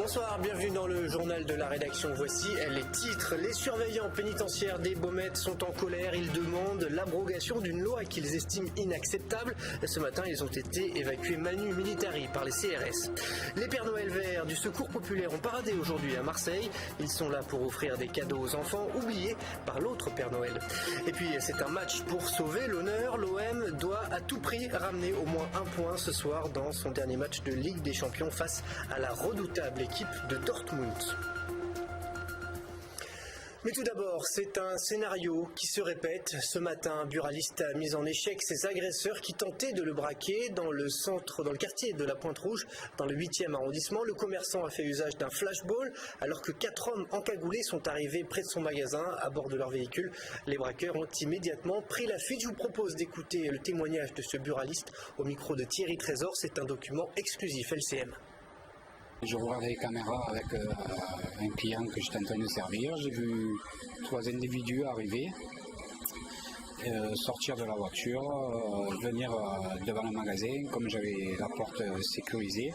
Bonsoir, bienvenue dans le journal de la rédaction. Voici les titres. Les surveillants pénitentiaires des Baumettes sont en colère. Ils demandent l'abrogation d'une loi qu'ils estiment inacceptable. Ce matin, ils ont été évacués manu militari par les CRS. Les Pères Noël verts du Secours populaire ont paradé aujourd'hui à Marseille. Ils sont là pour offrir des cadeaux aux enfants oubliés par l'autre Père Noël. Et puis, c'est un match pour sauver l'honneur. L'OM doit à tout prix ramener au moins un point ce soir dans son dernier match de Ligue des Champions face à la redoutable équipe de Dortmund. Mais tout d'abord, c'est un scénario qui se répète. Ce matin, un buraliste a mis en échec ses agresseurs qui tentaient de le braquer dans le quartier de la Pointe-Rouge, dans le 8e arrondissement. Le commerçant a fait usage d'un flashball alors que 4 hommes encagoulés sont arrivés près de son magasin à bord de leur véhicule. Les braqueurs ont immédiatement pris la fuite. Je vous propose d'écouter le témoignage de ce buraliste au micro de Thierry Trésor. C'est un document exclusif LCM. Je regardais les caméras avec un client que j'étais en train de servir. J'ai vu 3 individus arriver, sortir de la voiture, venir devant le magasin, comme j'avais la porte sécurisée.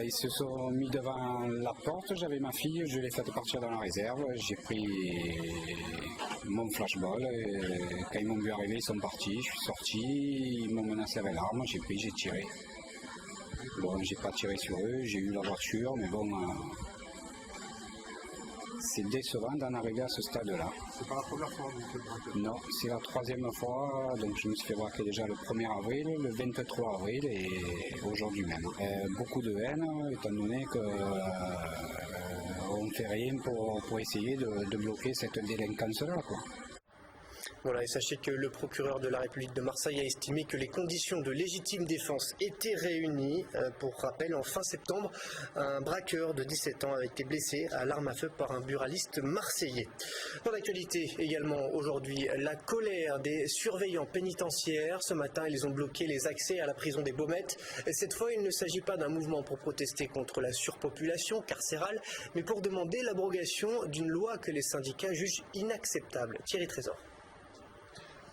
Ils se sont mis devant la porte, j'avais ma fille, je l'ai fait partir dans la réserve. J'ai pris mon flashball, et quand ils m'ont vu arriver, ils sont partis, je suis sorti, ils m'ont menacé avec l'arme, j'ai pris, j'ai tiré. Bon, j'ai pas tiré sur eux, j'ai eu la voiture, mais bon, c'est décevant d'en arriver à ce stade-là. C'est pas la première fois que vous faites braquer? Non, c'est la 3e fois, donc je me suis fait braquer déjà le 1er avril, le 23 avril et aujourd'hui même. Beaucoup de haine, étant donné qu'on ne fait rien pour essayer de bloquer cette délinquance-là, quoi. Voilà, et sachez que le procureur de la République de Marseille a estimé que les conditions de légitime défense étaient réunies. Pour rappel, en fin septembre, un braqueur de 17 ans a été blessé à l'arme à feu par un buraliste marseillais. Dans l'actualité également aujourd'hui, la colère des surveillants pénitentiaires. Ce matin, ils ont bloqué les accès à la prison des Baumettes. Cette fois, il ne s'agit pas d'un mouvement pour protester contre la surpopulation carcérale, mais pour demander l'abrogation d'une loi que les syndicats jugent inacceptable. Thierry Trésor.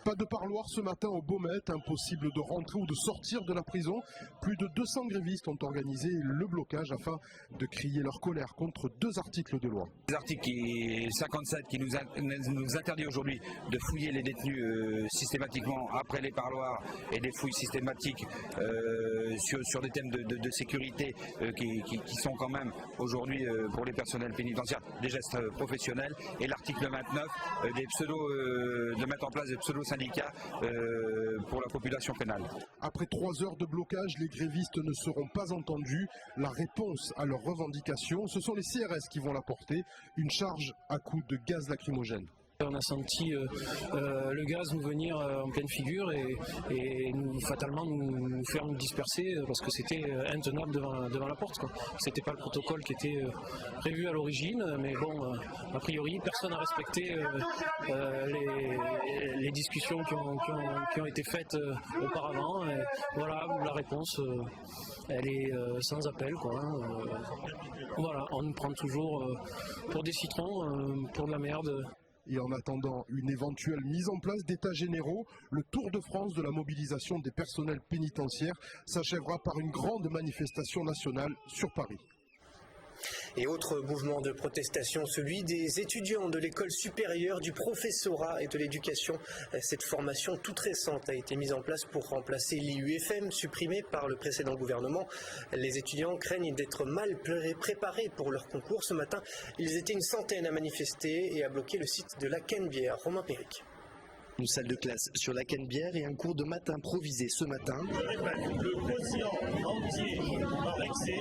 Pas de parloir ce matin aux Baumettes, impossible de rentrer ou de sortir de la prison. Plus de 200 grévistes ont organisé le blocage afin de crier leur colère contre 2 articles de loi. L'article 57 qui nous interdit aujourd'hui de fouiller les détenus systématiquement après les parloirs et des fouilles systématiques sur des thèmes de sécurité qui sont quand même aujourd'hui pour les personnels pénitentiaires des gestes professionnels, et l'article 29 de mettre en place des pseudo-syndicats pour la population pénale. Après 3 heures de blocage, les grévistes ne seront pas entendus. La réponse à leurs revendications, ce sont les CRS qui vont la porter, une charge à coups de gaz lacrymogène. On a senti le gaz nous venir en pleine figure et fatalement nous faire nous disperser parce que c'était intenable devant la porte. C'était pas le protocole qui était prévu à l'origine, mais bon, a priori personne n'a respecté les discussions qui ont été faites auparavant. Et voilà, la réponse elle est sans appel, quoi. Voilà, on nous prend toujours pour des citrons, pour de la merde. Et en attendant une éventuelle mise en place d'états généraux, le Tour de France de la mobilisation des personnels pénitentiaires s'achèvera par une grande manifestation nationale sur Paris. Et autre mouvement de protestation, celui des étudiants de l'école supérieure du professorat et de l'éducation. Cette formation toute récente a été mise en place pour remplacer l'IUFM supprimée par le précédent gouvernement. Les étudiants craignent d'être mal préparés pour leur concours. Ce matin, ils étaient une centaine à manifester et à bloquer le site de la Canebière. Romain Péric. Une salle de classe sur la Canebière et un cours de maths improvisé ce matin. Le quotient entier par excès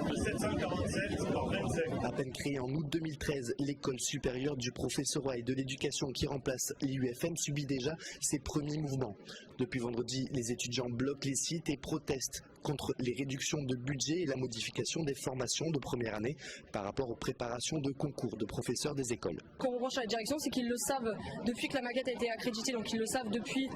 de 747 par 27. À peine créée en août 2013, l'école supérieure du professorat et de l'éducation qui remplace l'IUFM subit déjà ses premiers mouvements. Depuis vendredi, les étudiants bloquent les sites et protestent contre les réductions de budget et la modification des formations de première année par rapport aux préparations de concours de professeurs des écoles. Ce qu'on reproche à la direction, c'est qu'ils le savent depuis que la maquette a été accréditée, donc ils le savent depuis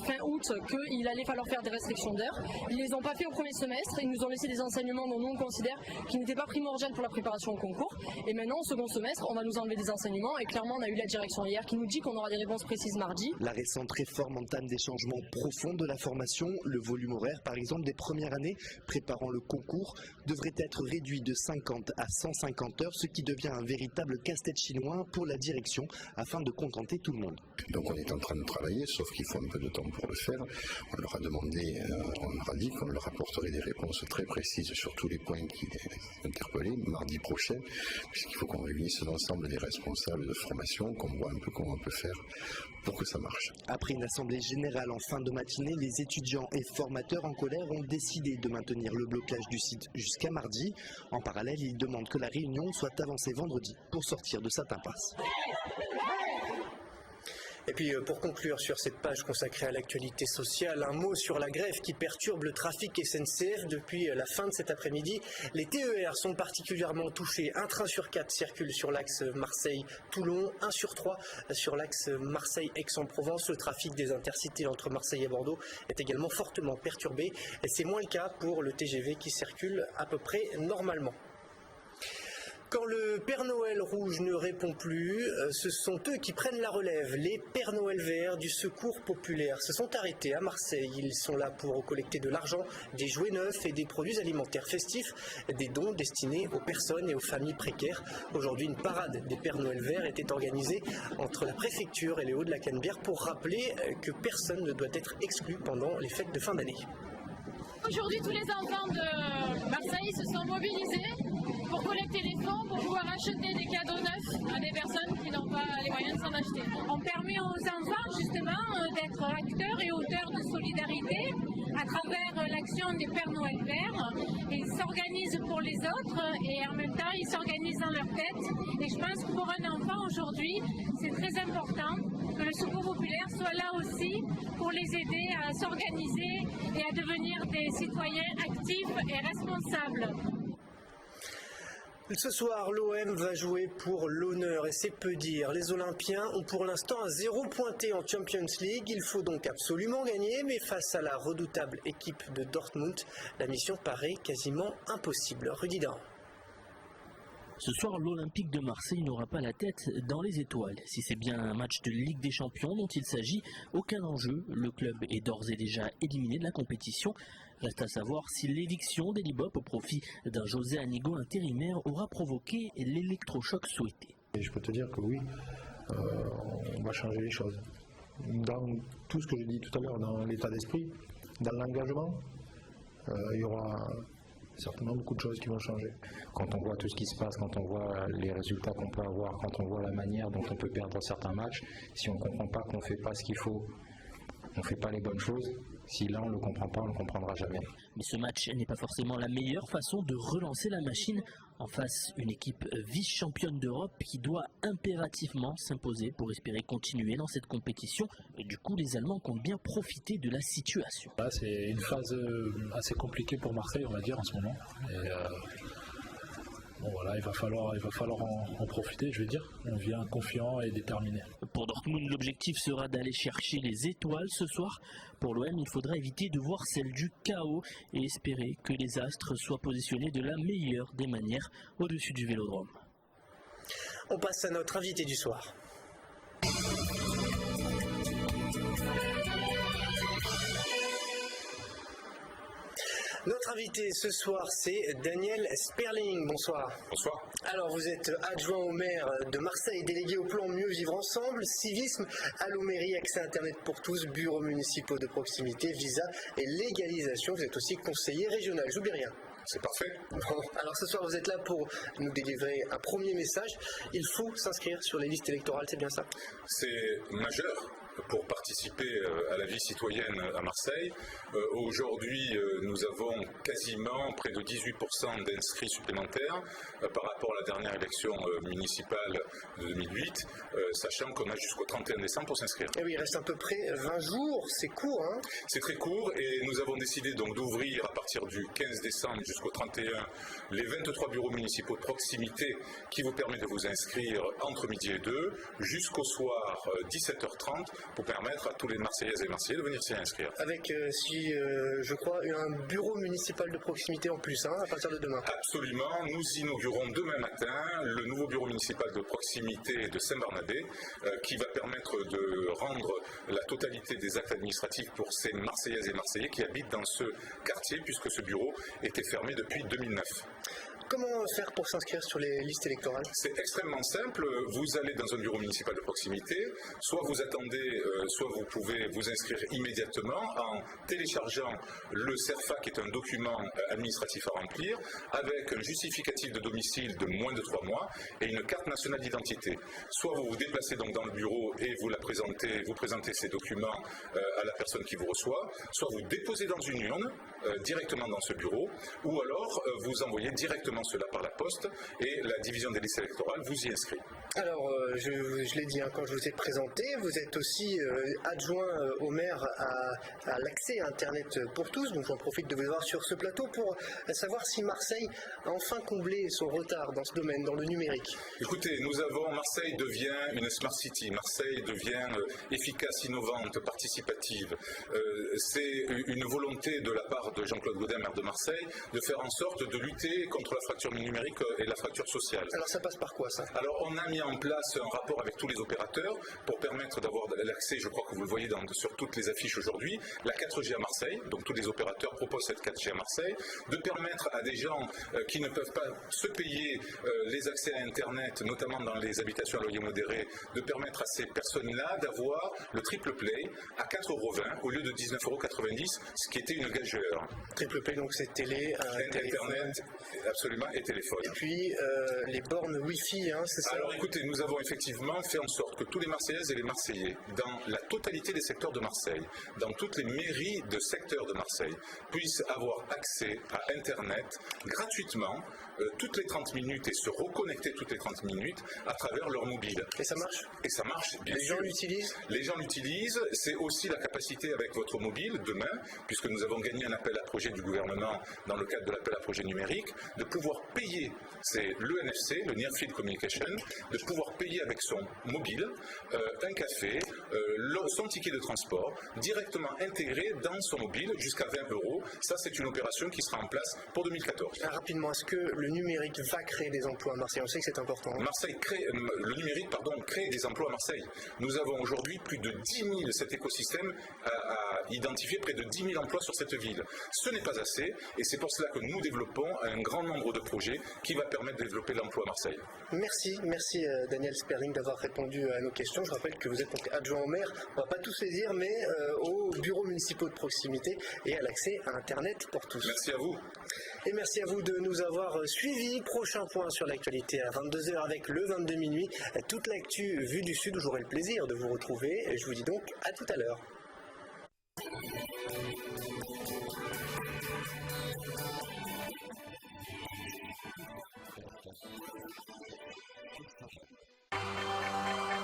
fin août qu'il allait falloir faire des restrictions d'heures. Ils ne les ont pas fait au premier semestre, ils nous ont laissé des enseignements dont nous on considère qu'ils n'étaient pas primordiaux pour la préparation préparation au concours. Et maintenant, au second semestre, on va nous enlever des enseignements. Et clairement, on a eu la direction hier qui nous dit qu'on aura des réponses précises mardi. La récente réforme entame des changements profonds de la formation. Le volume horaire, par exemple, des premières années préparant le concours devrait être réduit de 50 à 150 heures, ce qui devient un véritable casse-tête chinois pour la direction afin de contenter tout le monde. Donc on est en train de travailler, sauf qu'il faut un peu de temps pour le faire. On leur a demandé, on leur a dit qu'on leur apporterait des réponses très précises sur tous les points qui est interpellés mardi prochain, puisqu'il faut qu'on réunisse l'ensemble des responsables de formation, qu'on voit un peu comment on peut faire pour que ça marche. Après une assemblée générale en fin de matinée, les étudiants et formateurs en colère ont décidé de maintenir le blocage du site jusqu'à mardi. En parallèle, ils demandent que la réunion soit avancée vendredi pour sortir de cette impasse. Et puis pour conclure sur cette page consacrée à l'actualité sociale, un mot sur la grève qui perturbe le trafic SNCF depuis la fin de cet après-midi. Les TER sont particulièrement touchés. Un train sur 4 circule sur l'axe Marseille-Toulon, 1 sur 3 sur l'axe Marseille-Aix-en-Provence. Le trafic des intercités entre Marseille et Bordeaux est également fortement perturbé. Et c'est moins le cas pour le TGV qui circule à peu près normalement. Quand le Père Noël rouge ne répond plus, ce sont eux qui prennent la relève. Les Pères Noël verts du Secours populaire se sont arrêtés à Marseille. Ils sont là pour collecter de l'argent, des jouets neufs et des produits alimentaires festifs, des dons destinés aux personnes et aux familles précaires. Aujourd'hui, une parade des Pères Noël verts était organisée entre la préfecture et les Hauts-de-la-Canebière pour rappeler que personne ne doit être exclu pendant les fêtes de fin d'année. Aujourd'hui, tous les enfants de Marseille se sont mobilisés pour collecter les fonds, pour pouvoir acheter des cadeaux neufs à des personnes qui n'ont pas les moyens de s'en acheter. On permet aux enfants justement d'être acteurs et auteurs de solidarité à travers l'action des Pères Noël verts. Ils s'organisent pour les autres et en même temps ils s'organisent dans leur tête. Et je pense que pour un enfant aujourd'hui, c'est très important que le Secours populaire soit là aussi pour les aider à s'organiser et à devenir des citoyens actifs et responsables. Ce soir, l'OM va jouer pour l'honneur et c'est peu dire. Les Olympiens ont pour l'instant un 0 pointé en Champions League. Il faut donc absolument gagner, mais face à la redoutable équipe de Dortmund, la mission paraît quasiment impossible. Rudy Dahan. Ce soir, l'Olympique de Marseille n'aura pas la tête dans les étoiles. Si c'est bien un match de Ligue des Champions dont il s'agit, aucun enjeu. Le club est d'ores et déjà éliminé de la compétition. Reste à savoir si l'éviction d'Eli Bopp au profit d'un José Anigo intérimaire aura provoqué l'électrochoc souhaité. Et je peux te dire que oui, on va changer les choses. Dans tout ce que j'ai dit tout à l'heure, dans l'état d'esprit, dans l'engagement, il y aura certainement beaucoup de choses qui vont changer. Quand on voit tout ce qui se passe, quand on voit les résultats qu'on peut avoir, quand on voit la manière dont on peut perdre certains matchs, si on ne comprend pas qu'on ne fait pas ce qu'il faut, on ne fait pas les bonnes choses, si là on ne le comprend pas, on ne le comprendra jamais. Mais ce match n'est pas forcément la meilleure façon de relancer la machine. En face, une équipe vice-championne d'Europe qui doit impérativement s'imposer pour espérer continuer dans cette compétition. Et du coup, les Allemands comptent bien profiter de la situation. Là, c'est une phase assez compliquée pour Marseille, on va dire, en ce moment. Et bon, voilà, il va falloir en profiter, je vais dire. On vient confiant et déterminé. Pour Dortmund, l'objectif sera d'aller chercher les étoiles ce soir. Pour l'OM, il faudra éviter de voir celle du chaos et espérer que les astres soient positionnés de la meilleure des manières au-dessus du Vélodrome. On passe à notre invité du soir. Notre invité ce soir, c'est Daniel Sperling. Bonsoir. Bonsoir. Alors, vous êtes adjoint au maire de Marseille, délégué au plan Mieux Vivre Ensemble, civisme, Allo Mairie, accès Internet pour tous, bureaux municipaux de proximité, visa et légalisation. Vous êtes aussi conseiller régional. J'oublie rien. C'est parfait. Bon, alors ce soir, vous êtes là pour nous délivrer un premier message. Il faut s'inscrire sur les listes électorales, c'est bien ça? C'est majeur pour participer à la vie citoyenne à Marseille. Aujourd'hui, nous avons quasiment près de 18% d'inscrits supplémentaires par rapport à la dernière élection municipale de 2008, sachant qu'on a jusqu'au 31 décembre pour s'inscrire. Et oui, il reste à peu près 20 jours, c'est court, hein? C'est très court et nous avons décidé donc d'ouvrir à partir du 15 décembre jusqu'au 31 les 23 bureaux municipaux de proximité qui vous permettent de vous inscrire entre midi et 2 jusqu'au soir 17h30 pour permettre à tous les Marseillaises et Marseillais de venir s'y inscrire. Avec, je crois, un bureau municipal de proximité en plus, à partir de demain. Absolument, nous inaugurons demain matin le nouveau bureau municipal de proximité de Saint-Barnabé, qui va permettre de rendre la totalité des actes administratifs pour ces Marseillaises et Marseillais qui habitent dans ce quartier, puisque ce bureau était fermé depuis 2009. Comment faire pour s'inscrire sur les listes électorales? C'est extrêmement simple. Vous allez dans un bureau municipal de proximité, soit vous attendez, soit vous pouvez vous inscrire immédiatement en téléchargeant le CERFA, qui est un document administratif à remplir, avec un justificatif de domicile de moins de 3 mois et une carte nationale d'identité. Soit vous vous déplacez donc dans le bureau et vous présentez ces documents à la personne qui vous reçoit, soit vous déposez dans une urne directement dans ce bureau, ou alors vous envoyez directement cela par la poste et la division des listes électorales vous y inscrit. Alors, je l'ai dit quand je vous ai présenté, vous êtes aussi adjoint au maire à l'accès à Internet pour tous, donc j'en profite de vous voir sur ce plateau pour savoir si Marseille a enfin comblé son retard dans ce domaine, dans le numérique. Écoutez, Marseille devient une smart city, Marseille devient efficace, innovante, participative. C'est une volonté de la part de Jean-Claude Gaudin, maire de Marseille, de faire en sorte de lutter contre la fracture numérique et la fracture sociale. Alors ça passe par quoi ça? Alors on a mis en place un rapport avec tous les opérateurs pour permettre d'avoir l'accès, je crois que vous le voyez sur toutes les affiches aujourd'hui, la 4G à Marseille, donc tous les opérateurs proposent cette 4G à Marseille, de permettre à des gens qui ne peuvent pas se payer les accès à Internet, notamment dans les habitations à loyer modéré, de permettre à ces personnes-là d'avoir le triple play à 4,20 € au lieu de 19,90 €, ce qui était une gageure. Triple play, donc c'est télé, Internet, absolument, et téléphone. Et puis les bornes Wi-Fi, c'est ça? Alors écoutez, nous avons effectivement fait en sorte que tous les Marseillaises et les Marseillais, dans la totalité des secteurs de Marseille, dans toutes les mairies de secteurs de Marseille, puissent avoir accès à Internet gratuitement toutes les 30 minutes et se reconnecter toutes les 30 minutes à travers leur mobile. Et ça marche? Et ça marche, bien sûr. Les gens l'utilisent? Les gens l'utilisent. C'est aussi la capacité avec votre mobile demain, puisque nous avons gagné un appel à projet du gouvernement dans le cadre de l'appel à projet numérique, de pouvoir payer, c'est le NFC, le Near Field Communication, de pouvoir payer avec son mobile un café, son ticket de transport, directement intégré dans son mobile jusqu'à 20 €. Ça, c'est une opération qui sera en place pour 2014. Rapidement, est-ce que le numérique va créer des emplois à Marseille? On sait que c'est important. Le numérique crée des emplois à Marseille. Nous avons aujourd'hui plus de 10 000, cet écosystème a identifié près de 10 000 emplois sur cette ville. Ce n'est pas assez et c'est pour cela que nous développons un grand nombre de projets qui va permettre de développer l'emploi à Marseille. Merci Daniel Sperling d'avoir répondu à nos questions. Je rappelle que vous êtes donc adjoint au maire, on ne va pas tous les dire, mais aux bureaux municipaux de proximité et à l'accès à Internet pour tous. Merci à vous. Et merci à vous de nous avoir suivis. Prochain point sur l'actualité à 22 h avec le 22 minuit. Toute l'actu vue du Sud, où j'aurai le plaisir de vous retrouver. Et je vous dis donc à tout à l'heure.